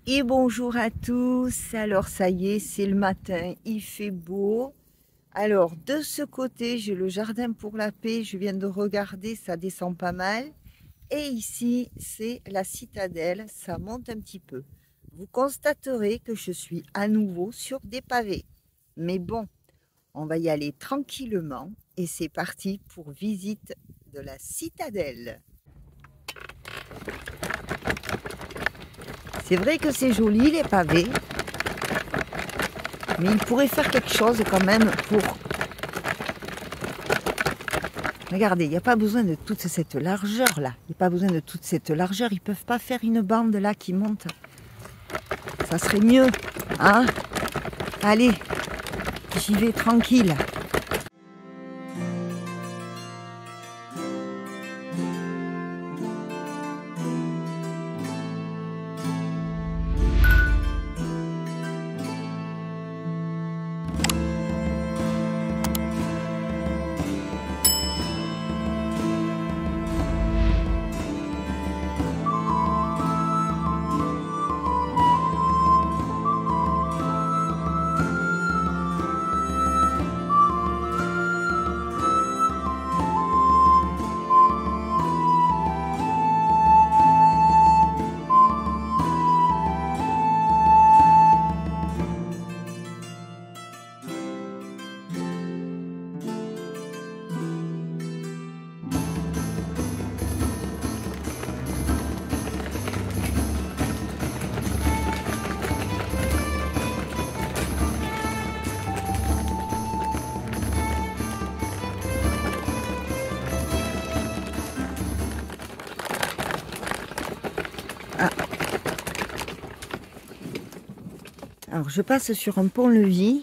Et bonjour à tous. Alors ça y est, c'est le matin, il fait beau. Alors de ce côté, j'ai le jardin pour la paix. Je viens de regarder, ça descend pas mal. Et ici, c'est la citadelle, ça monte un petit peu. Vous constaterez que je suis à nouveau sur des pavés. Mais bon, on va y aller tranquillement. Et c'est parti pour visite de la citadelle. C'est vrai que c'est joli les pavés, mais il pourrait faire quelque chose quand même pour... Regardez, il n'y a pas besoin de toute cette largeur là. Il n'y a pas besoin de toute cette largeur. Ils ne peuvent pas faire une bande là qui monte. Ça serait mieux, hein? Allez, j'y vais tranquille. Alors je passe sur un pont-levis.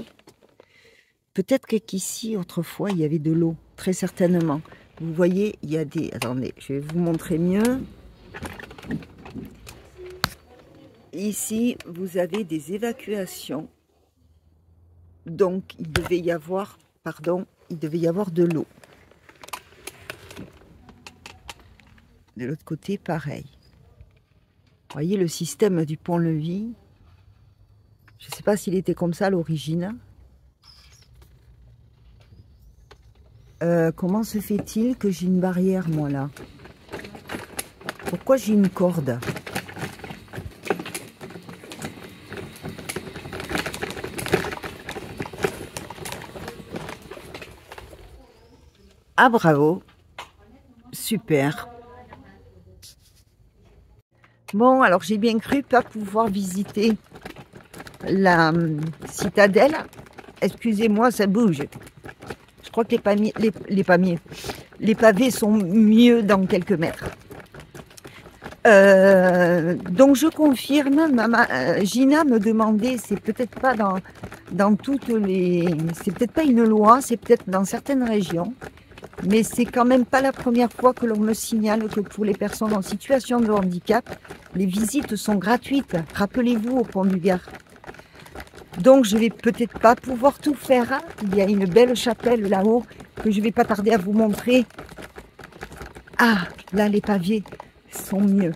Peut-être qu'ici, autrefois, il y avait de l'eau, très certainement. Vous voyez, il y a des... Attendez, je vais vous montrer mieux. Ici, vous avez des évacuations. Donc, il devait y avoir, de l'eau. De l'autre côté, pareil. Vous voyez le système du pont-levis. Je ne sais pas s'il était comme ça à l'origine. Comment se fait-il que j'ai une barrière, moi, là? Pourquoi j'ai une corde? Ah, bravo. Super. Bon, alors j'ai bien cru pas pouvoir visiter la citadelle. Excusez-moi, ça bouge. Je crois que les pavés sont mieux dans quelques mètres. Donc je confirme, Gina me demandait, c'est peut-être pas dans toutes les... C'est peut-être pas une loi, c'est peut-être dans certaines régions. Mais c'est quand même pas la première fois que l'on me signale que pour les personnes en situation de handicap, les visites sont gratuites. Rappelez-vous au Pont du Gard. Donc je vais peut-être pas pouvoir tout faire. Il y a une belle chapelle là-haut que je vais pas tarder à vous montrer. Ah, là les pavés sont mieux.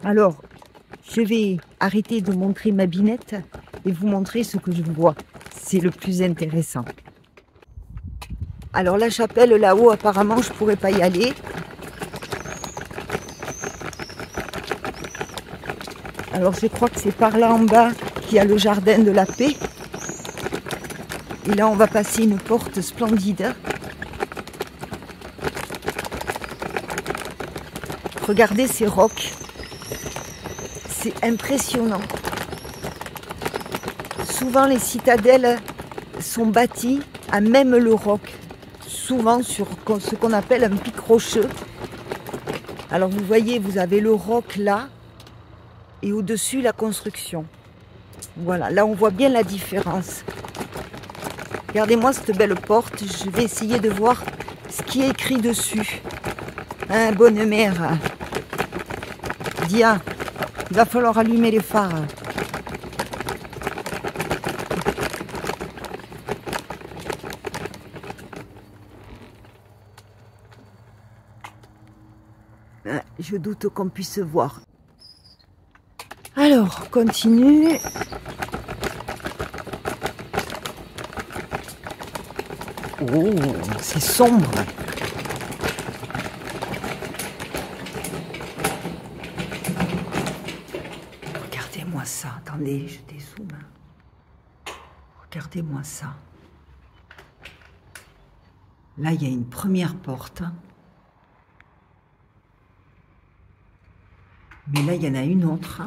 Alors, je vais arrêter de montrer ma binette et vous montrer ce que je vois. C'est le plus intéressant. Alors la chapelle là-haut, apparemment je pourrais pas y aller. Alors je crois que c'est par là en bas qu'il y a le jardin de la paix. Et là on va passer une porte splendide. Regardez ces rocs. C'est impressionnant. Souvent les citadelles sont bâties à même le roc. Souvent sur ce qu'on appelle un pic rocheux. Alors vous voyez, vous avez le roc là et au-dessus la construction. Voilà, là on voit bien la différence. Regardez-moi cette belle porte, je vais essayer de voir ce qui est écrit dessus. Hein, bonne mère. Dia, il va falloir allumer les phares. Je doute qu'on puisse voir. Alors, continue. Oh, c'est sombre. Regardez-moi ça. Attendez, je dézoome. Regardez-moi ça. Là, il y a une première porte. Mais là, il y en a une autre.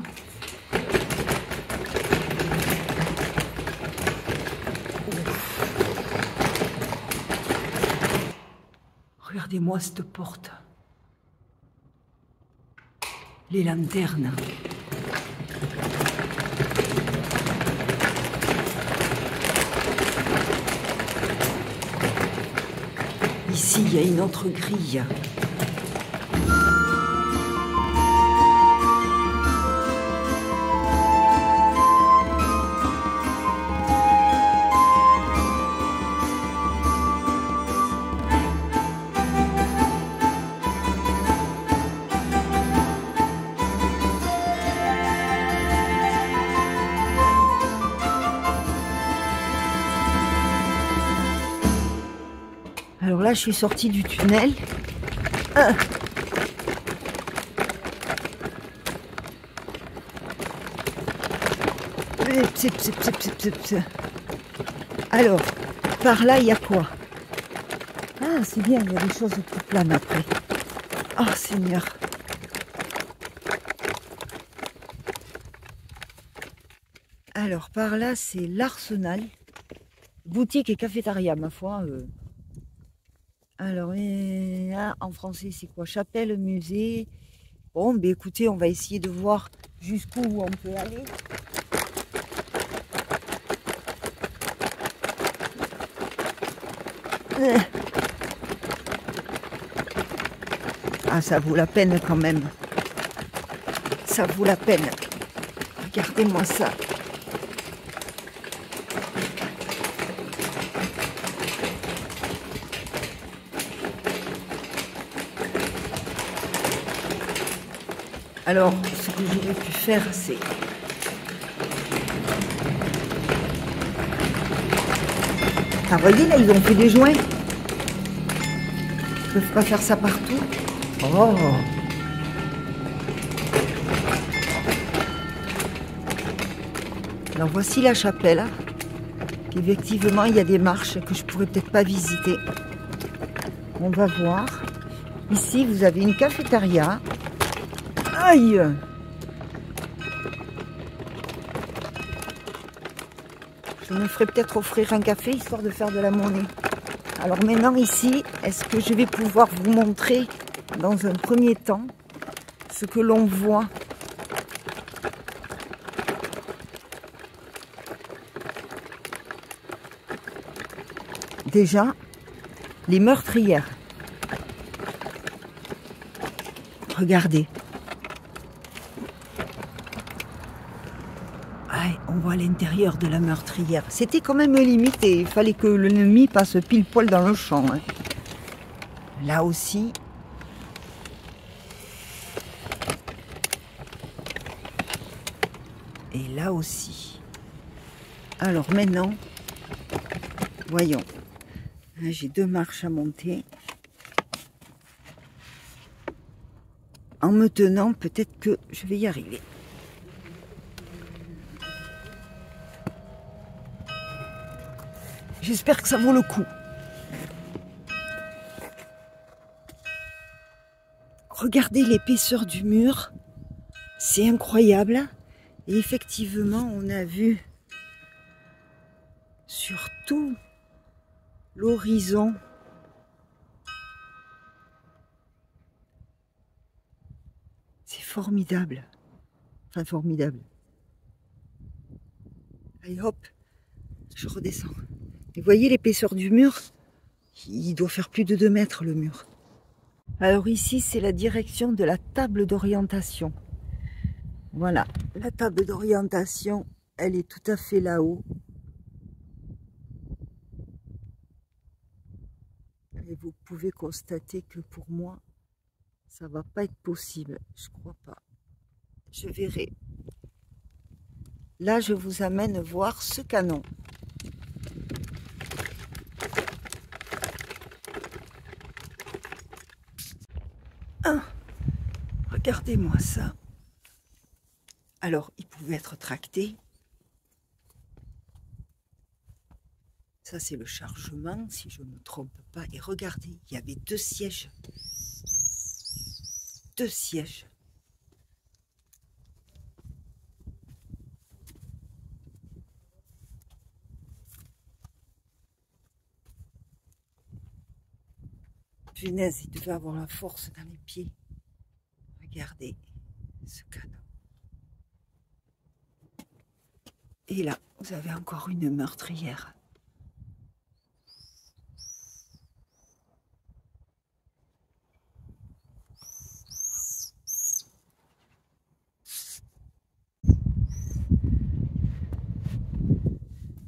Regardez-moi cette porte. Les lanternes. Ici, il y a une autre grille. Alors là, je suis sortie du tunnel. Alors, par là, il y a quoi? Ah, c'est bien, il y a des choses tout planes après. Oh, Seigneur. Alors, par là, c'est l'Arsenal. Boutique et cafétéria, ma foi. Alors, là, en français, c'est quoi? Chapelle, musée. Bon, ben écoutez, on va essayer de voir jusqu'où on peut aller. Ah, ça vaut la peine quand même. Ça vaut la peine. Regardez-moi ça. Alors, ce que j'aurais pu faire, c'est... Ah, voyez, là, ils ont fait des joints. Ils peuvent pas faire ça partout. Oh! Alors, voici la chapelle. Effectivement, il y a des marches que je pourrais peut-être pas visiter. On va voir. Ici, vous avez une cafétéria. Aïe! Je me ferai peut-être offrir un café, histoire de faire de la monnaie. Alors maintenant, ici, est-ce que je vais pouvoir vous montrer, dans un premier temps, ce que l'on voit? Déjà, les meurtrières. Regardez. Ouais, on voit l'intérieur de la meurtrière. C'était quand même limité. Il fallait que l'ennemi passe pile poil dans le champ. Hein. Là aussi. Et là aussi. Alors maintenant, voyons. J'ai 2 marches à monter. En me tenant, peut-être que je vais y arriver. J'espère que ça vaut le coup. Regardez l'épaisseur du mur. C'est incroyable. Et effectivement, on a vu sur tout l'horizon c'est formidable. Enfin, formidable. Allez, hop, je redescends. Et vous voyez l'épaisseur du mur? Il doit faire plus de 2 mètres, le mur. Alors ici, c'est la direction de la table d'orientation. Voilà, la table d'orientation, elle est tout à fait là-haut. Et vous pouvez constater que pour moi, Ça va pas être possible, je crois pas. Je verrai. Là, je vous amène voir ce canon. Ah, regardez-moi ça. Alors, il pouvait être tracté. Ça, c'est le chargement, si je ne me trompe pas. Et regardez, il y avait 2 sièges. 2 sièges. Punaise, il devait avoir la force dans les pieds. Regardez ce canon. Et là, vous avez encore une meurtrière.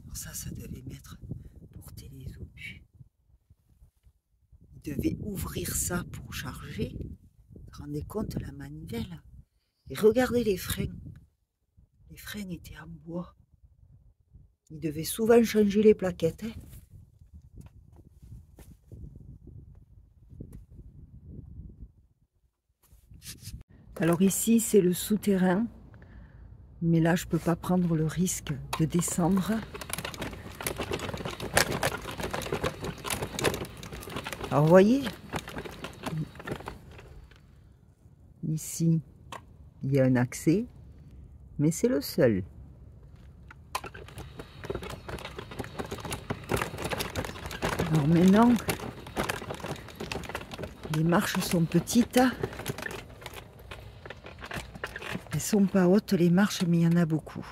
Alors ça devait mettre, porter les obus. Il devait ouvrir ça pour charger. Vous vous rendez compte, la manivelle? Et regardez les freins. Les freins étaient en bois. Il devait souvent changer les plaquettes. Hein. Alors ici, c'est le souterrain. Mais là, je ne peux pas prendre le risque de descendre. Alors, vous voyez, ici, il y a un accès, mais c'est le seul. Alors maintenant, les marches sont petites. Elles sont pas hautes les marches, mais il y en a beaucoup.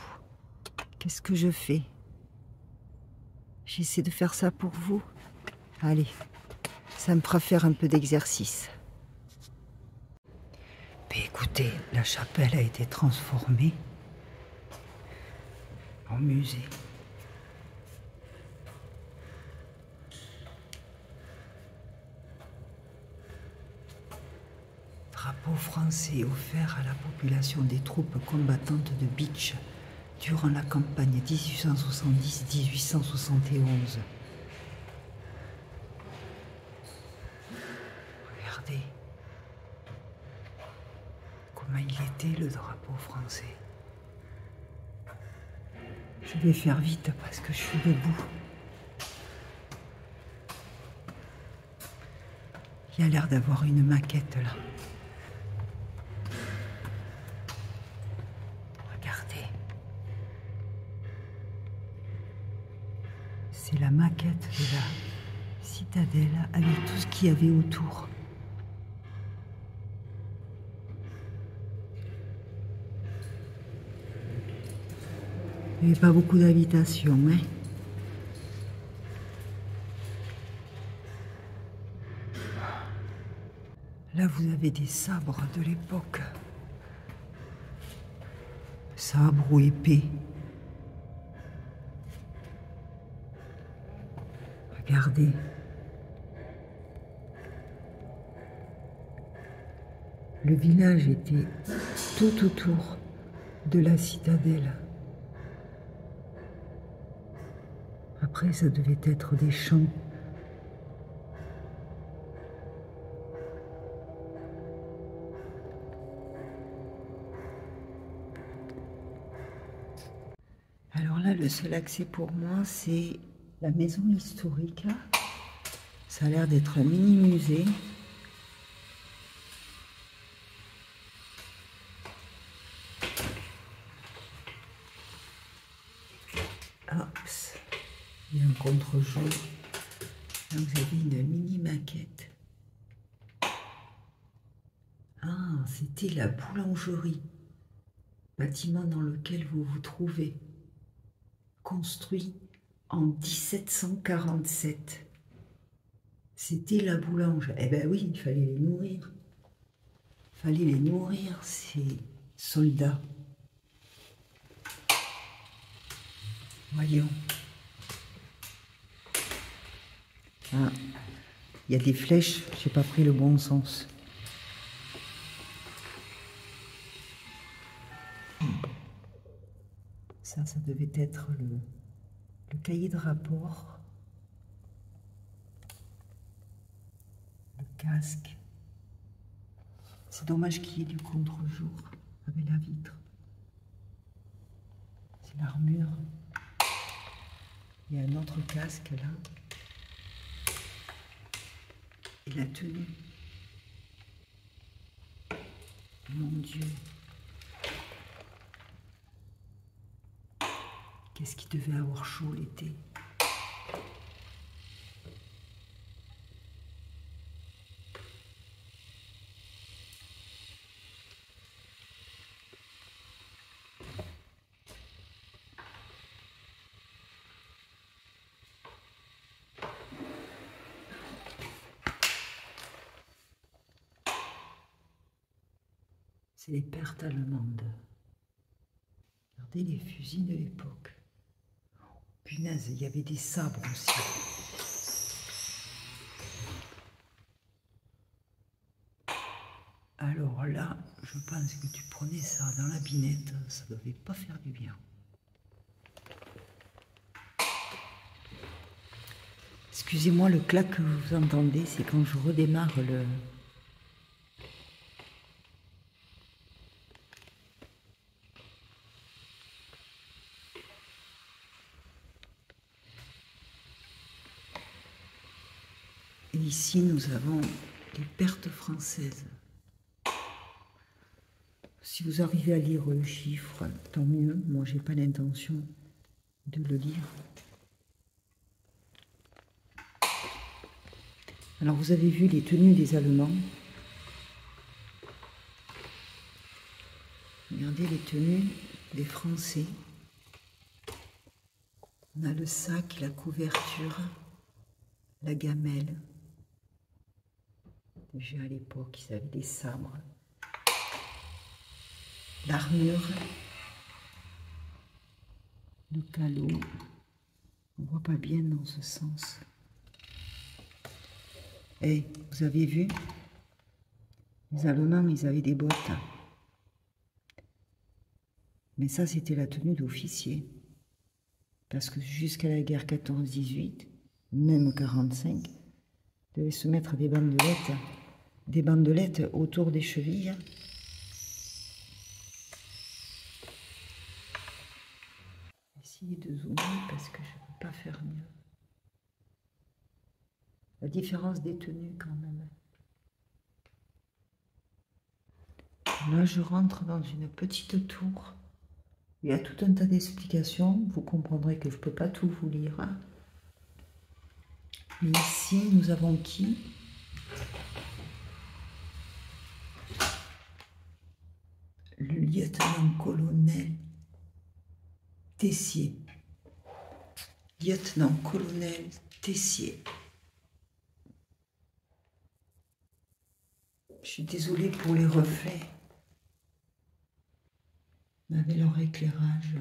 Qu'est-ce que je fais? J'essaie de faire ça pour vous. Allez, ça me fera faire un peu d'exercice. Mais écoutez, la chapelle a été transformée en musée. Drapeau français offert à la population des troupes combattantes de Bitche durant la campagne 1870-1871. Regardez comment il était le drapeau français. Je vais faire vite parce que je suis debout. Il y a l'air d'avoir une maquette là. Regardez. C'est la maquette de la citadelle avec tout ce qu'il y avait autour. Il n'y avait pas beaucoup d'habitations, hein. Là, vous avez des sabres de l'époque. Sabres ou épées. Regardez. Le village était tout autour de la citadelle. Après, ça devait être des champs. Alors là, le seul accès pour moi, c'est la maison historique. Ça a l'air d'être un mini-musée. Oups. Il y a un contre-jour. Là, vous avez une mini-maquette. Ah, c'était la boulangerie. Bâtiment dans lequel vous vous trouvez. Construit en 1747. C'était la boulange. Eh ben oui, il fallait les nourrir. Il fallait les nourrir, ces soldats. Voyons. Ah, il y a des flèches, j'ai pas pris le bon sens. Ça devait être le cahier de rapport. Le casque. C'est dommage qu'il y ait du contre-jour avec la vitre. C'est l'armure. Il y a un autre casque là. Et la tenue. Mon Dieu. Qu'est-ce qui devait avoir chaud l'été? C'est les pertes allemandes. Regardez les fusils de l'époque. Punaise, il y avait des sabres aussi. Alors là, je pense que tu prenais ça dans la binette, ça ne devait pas faire du bien. Excusez-moi, le clac que vous entendez, c'est quand je redémarre le... Et ici, nous avons les pertes françaises. Si vous arrivez à lire le chiffre, tant mieux. Moi, j'ai pas l'intention de le lire. Alors, vous avez vu les tenues des Allemands. Regardez les tenues des Français. On a le sac, la couverture, la gamelle. Déjà à l'époque, ils avaient des sabres. L'armure, le calot. On voit pas bien dans ce sens. Et vous avez vu, les Allemands, ils avaient des bottes. Mais ça, c'était la tenue d'officier. Parce que jusqu'à la guerre 14-18, même 45, ils devaient se mettre des bandelettes autour des chevilles. Essayez de zoomer parce que je ne peux pas faire mieux. La différence des tenues quand même. Là, je rentre dans une petite tour. Il y a tout un tas d'explications. Vous comprendrez que je ne peux pas tout vous lire. Mais ici, nous avons qui? Le lieutenant-colonel Tessier. Lieutenant-colonel Tessier. Je suis désolée pour les reflets. Mais avec leur éclairage.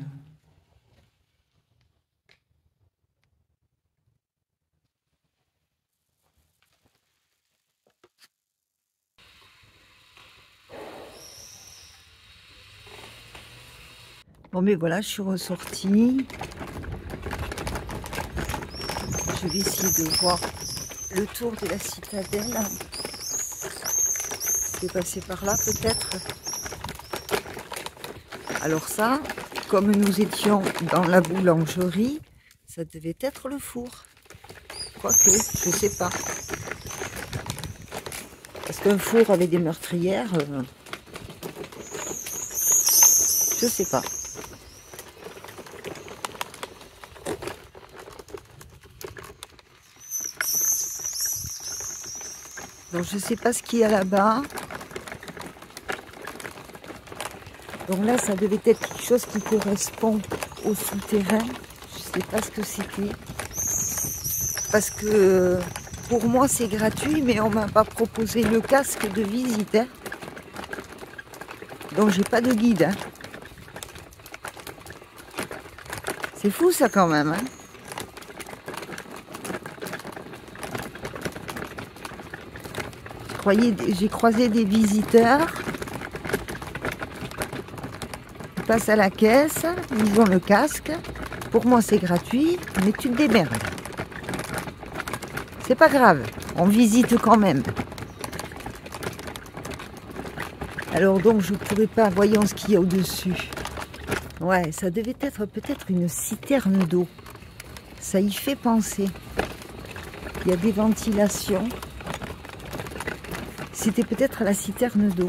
Bon, mais voilà, je suis ressortie. Je vais essayer de voir le tour de la citadelle. Je vais passer par là, peut-être. Alors ça, comme nous étions dans la boulangerie, ça devait être le four. Quoique, je sais pas. Parce qu'un four avec des meurtrières, je sais pas. Donc je sais pas ce qu'il y a là-bas. Donc là, ça devait être quelque chose qui correspond au souterrain. Je sais pas ce que c'était. Parce que pour moi, c'est gratuit, mais on m'a pas proposé le casque de visite. Hein. Donc j'ai pas de guide. Hein. C'est fou ça quand même. Hein. J'ai croisé des visiteurs. passes à la caisse, ils ont le casque. Pour moi, c'est gratuit, mais tu te démerdes. C'est pas grave, on visite quand même. Alors donc, je pourrais pas, voyons ce qu'il y a au-dessus. Ouais, ça devait être peut-être une citerne d'eau. Ça y fait penser. Il y a des ventilations. C'était peut-être la citerne d'eau.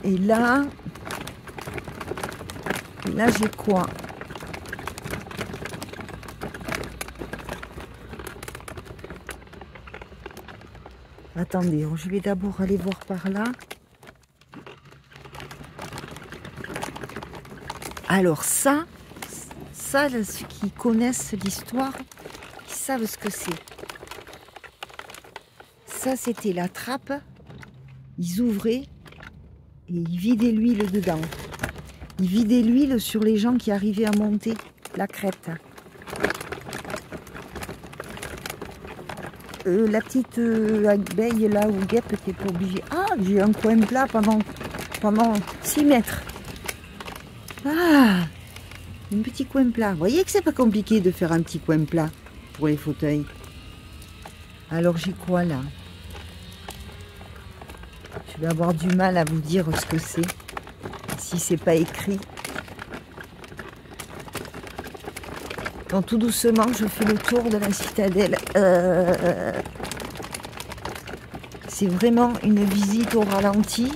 Et là j'ai quoi? Attendez, je vais d'abord aller voir par là. Alors ça, ceux qui connaissent l'histoire, ils savent ce que c'est. Ça, c'était la trappe. Ils ouvraient et ils vidaient l'huile dedans. Ils vidaient l'huile sur les gens qui arrivaient à monter la crête. La petite abeille là, ou guêpe, t'es pas obligée. Ah, j'ai un coin plat pendant 6 mètres. Ah, un petit coin plat. Vous voyez que c'est pas compliqué de faire un petit coin plat pour les fauteuils. Alors j'ai quoi là? Je vais avoir du mal à vous dire ce que c'est, si c'est pas écrit. Donc tout doucement, je fais le tour de la citadelle. C'est vraiment une visite au ralenti.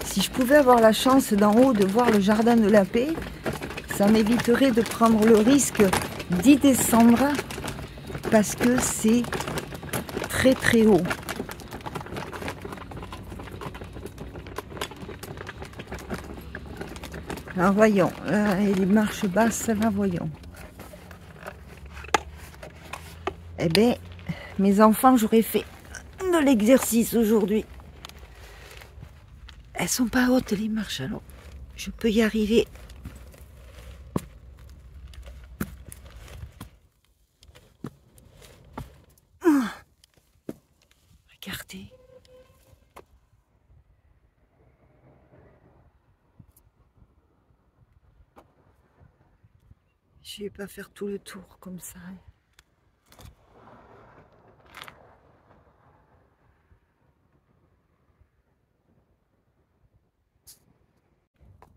Si je pouvais avoir la chance d'en haut de voir le jardin de la paix, ça m'éviterait de prendre le risque d'y descendre parce que c'est très très haut. Alors voyons, et les marches basses, là voyons. Eh bien, mes enfants, j'aurais fait de l'exercice aujourd'hui. Elles sont pas hautes les marches, alors je peux y arriver. Regardez. Je vais pas faire tout le tour comme ça.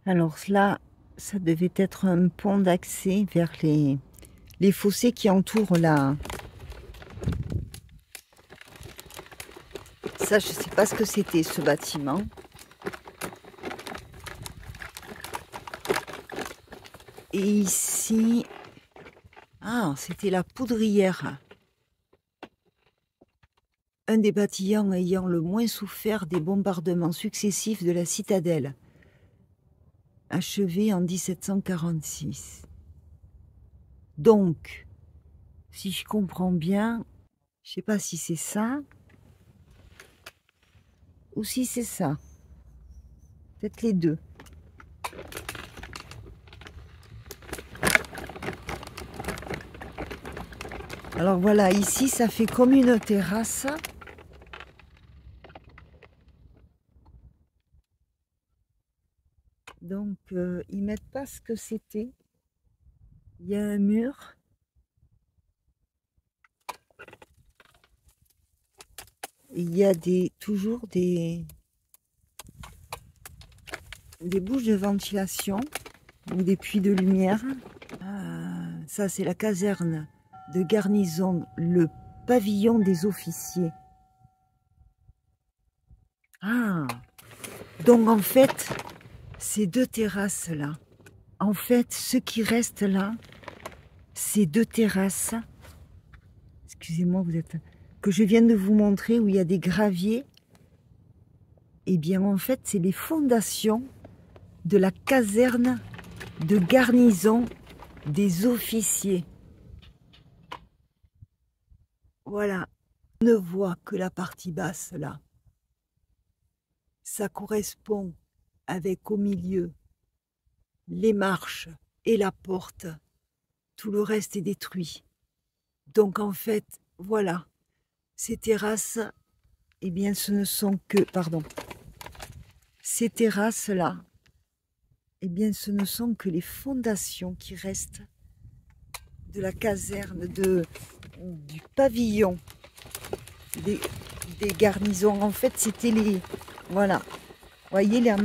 Alors là, ça devait être un pont d'accès vers les fossés qui entourent la... Ça, je sais pas ce que c'était ce bâtiment. Et ici... Ah, c'était la poudrière. Un des bâtiments ayant le moins souffert des bombardements successifs de la citadelle, achevé en 1746. Donc, si je comprends bien, je sais pas si c'est ça, ou si c'est ça. Peut-être les deux. Alors voilà, ici, ça fait comme une terrasse. Donc, ils mettent pas ce que c'était. Il y a un mur. Il y a toujours des bouches de ventilation ou des puits de lumière. Ça, c'est la caserne de garnison, le pavillon des officiers. Ah, donc en fait, ces deux terrasses-là, en fait, ce qui reste là, ces deux terrasses, excusez-moi, que je viens de vous montrer, où il y a des graviers, eh bien en fait, c'est les fondations de la caserne de garnison des officiers. Voilà, on ne voit que la partie basse là. Ça correspond avec au milieu les marches et la porte. Tout le reste est détruit. Donc en fait, voilà, Ces terrasses, eh bien, ce ne sont que, pardon, ces terrasses-là, eh bien, ce ne sont que les fondations qui restent de la caserne, du pavillon, des garnisons. En fait, c'était les, voilà, vous voyez les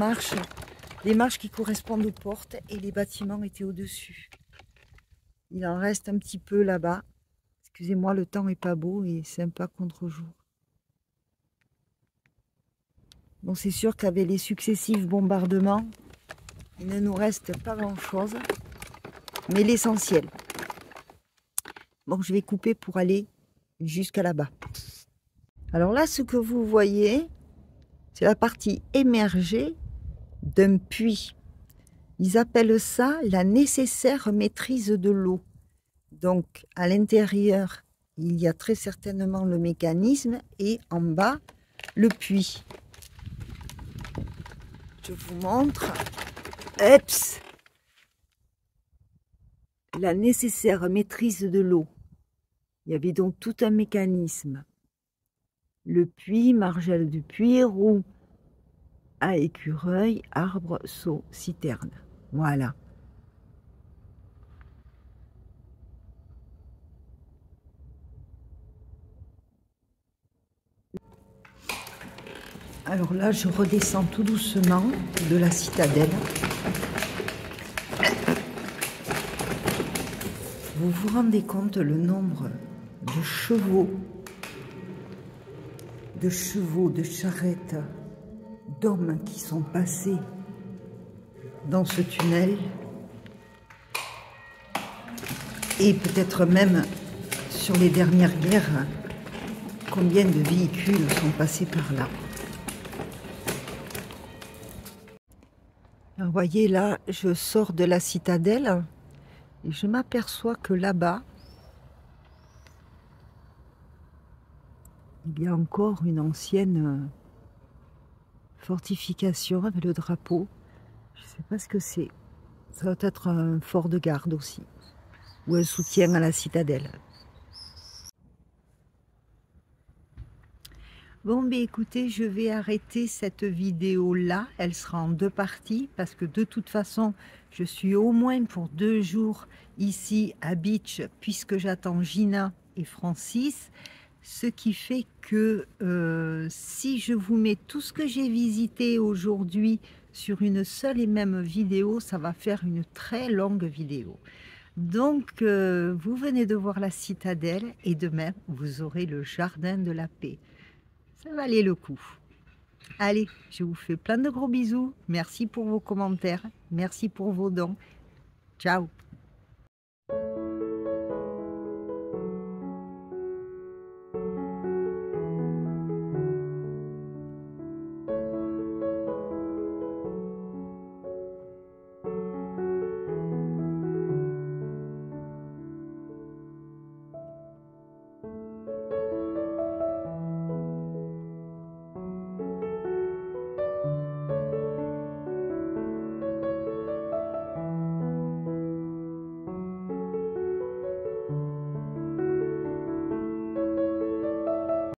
marches qui correspondent aux portes et les bâtiments étaient au-dessus. Il en reste un petit peu là-bas. Excusez-moi, le temps est pas beau et c'est un peu contre-jour. Bon, c'est sûr qu'avec les successifs bombardements, il ne nous reste pas grand-chose, mais l'essentiel. Bon, je vais couper pour aller jusqu'à là-bas. Alors là, ce que vous voyez, c'est la partie émergée d'un puits. Ils appellent ça la nécessaire maîtrise de l'eau. Donc, à l'intérieur, il y a très certainement le mécanisme et en bas, le puits. Je vous montre. Eps, la nécessaire maîtrise de l'eau. Il y avait donc tout un mécanisme. Le puits, margelle du puits, roue à écureuil, arbre, seau, citerne. Voilà. Alors là, je redescends tout doucement de la citadelle. Vous vous rendez compte le nombre de chevaux, de charrettes, d'hommes qui sont passés dans ce tunnel et peut-être même sur les dernières guerres, combien de véhicules sont passés par là. Vous voyez là, je sors de la citadelle et je m'aperçois que là-bas, il y a encore une ancienne fortification avec le drapeau. Je ne sais pas ce que c'est. Ça doit être un fort de garde aussi, ou un soutien à la citadelle. Bon, ben écoutez, je vais arrêter cette vidéo-là. Elle sera en 2 parties parce que de toute façon, je suis au moins pour 2 jours ici à Beach puisque j'attends Gina et Francis. Ce qui fait que si je vous mets tout ce que j'ai visité aujourd'hui sur une seule et même vidéo, ça va faire une très longue vidéo. Donc, vous venez de voir la citadelle et demain, vous aurez le jardin de la paix. Ça valait le coup. Allez, je vous fais plein de gros bisous. Merci pour vos commentaires. Merci pour vos dons. Ciao.